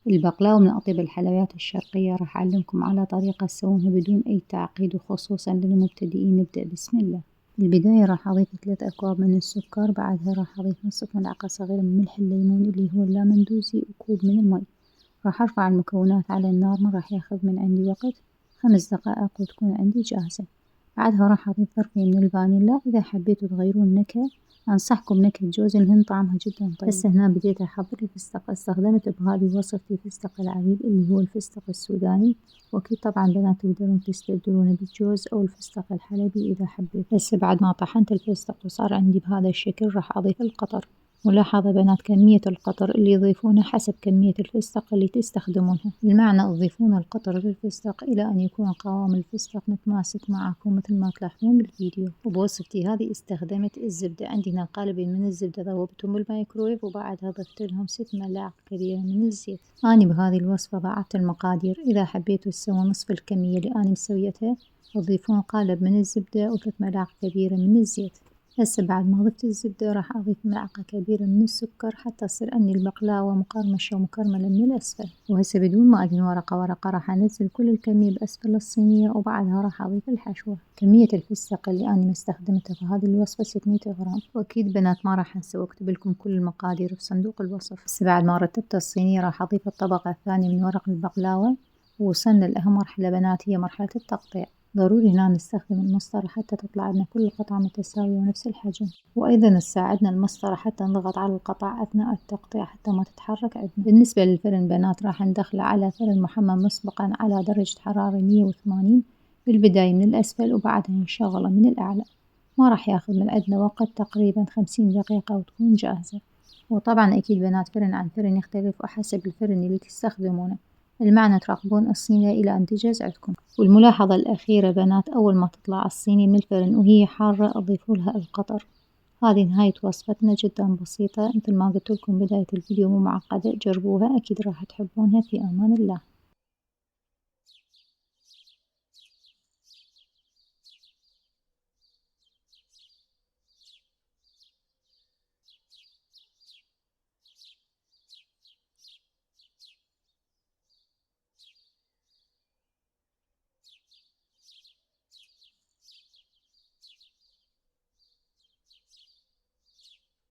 البقلاوة من أطيب الحلويات الشرقية، راح أعلمكم على طريقة تسوونها بدون أي تعقيد، وخصوصا للمبتدئين. نبدأ بسم الله. في البداية راح أضيف 3 أكواب من السكر، بعدها راح أضيف نصف ملعقة صغيرة من ملح الليمون اللي هو اللامندوزي، وكوب من المي. راح أرفع المكونات على النار، ما راح ياخذ من عندي وقت، 5 دقائق وتكون عندي جاهزة. بعدها راح أضيف ظرفين من الفانيلا. إذا حبيتوا تغيرون النكهة أنصحكم نكهة جوز الهند، طعمها جدا طيب. هسه هنا بديت أحضر الفستق. استخدمت بهذه وصفتي فستق العبيد اللي هو الفستق السوداني، وأكيد طبعا بنات تقدرون تستبدلونه بالجوز أو الفستق الحلبي إذا حبيت. هسه بعد ما طحنت الفستق وصار عندي بهذا الشكل، راح أضيف القطر. ملاحظة بنات، كمية القطر اللي يضيفونه حسب كمية الفستق اللي تستخدمونها، بمعنى تضيفون القطر للفستق إلى أن يكون قوام الفستق متماسك معكم مثل ما تلاحظون بالفيديو. وبوصفتي هذه استخدمت الزبدة. عندنا قالبين من الزبدة ذوبتهم بالميكرويف، وبعدها ضفت لهم 6 ملاعق كبيرة من الزيت. أنا بهذه الوصفة ضاعفت المقادير. إذا حبيتوا تسوون نصف الكمية اللي أنا مسويتها تضيفون قالب من الزبدة و3 ملاعق كبيرة من الزيت. هسه بعد ما ضفت الزبدة راح أضيف ملعقة كبيرة من السكر حتى تصير عندي البقلاوة مقرمشة ومكرملة من الأسفل. وهسه بدون ما أدهن ورقة ورقة راح أنزل كل الكمية بأسفل الصينية، وبعدها راح أضيف الحشوة. كمية الفستق اللي أنا مستخدمتها في هذه الوصفة 600 غرام، وأكيد بنات ما راح أنسى وأكتب لكم كل المقادير في صندوق الوصف. هسه بعد ما رتبت الصينية راح أضيف الطبقة الثانية من ورق البقلاوة. ووصلنا لأهم مرحلة بنات، هي مرحلة التقطيع. ضروري هنا نستخدم المسطرة حتى تطلع لنا كل القطعة متساوية ونفس الحجم، وأيضا تساعدنا المسطرة حتى نضغط على القطع أثناء التقطيع حتى ما تتحرك عندنا. بالنسبة للفرن بنات راح ندخله على فرن محمم مسبقا على درجة حرارة 180 بالبداية من الأسفل، وبعدها نشغله من الأعلى. ما راح ياخذ من عندنا وقت، تقريبا 50 دقيقة وتكون جاهزة. وطبعا أكيد بنات فرن عن فرن يختلف وحسب الفرن اللي تستخدمونه، المعنى تراقبون الصينية إلى أن تجهز عندكم. والملاحظة الأخيرة بنات، أول ما تطلع الصينية من الفرن وهي حارة أضيفوا لها القطر. هذه نهاية وصفتنا جدا بسيطة، مثل ما قلت لكم بداية الفيديو مو معقدة. جربوها أكيد راح تحبونها. في أمان الله.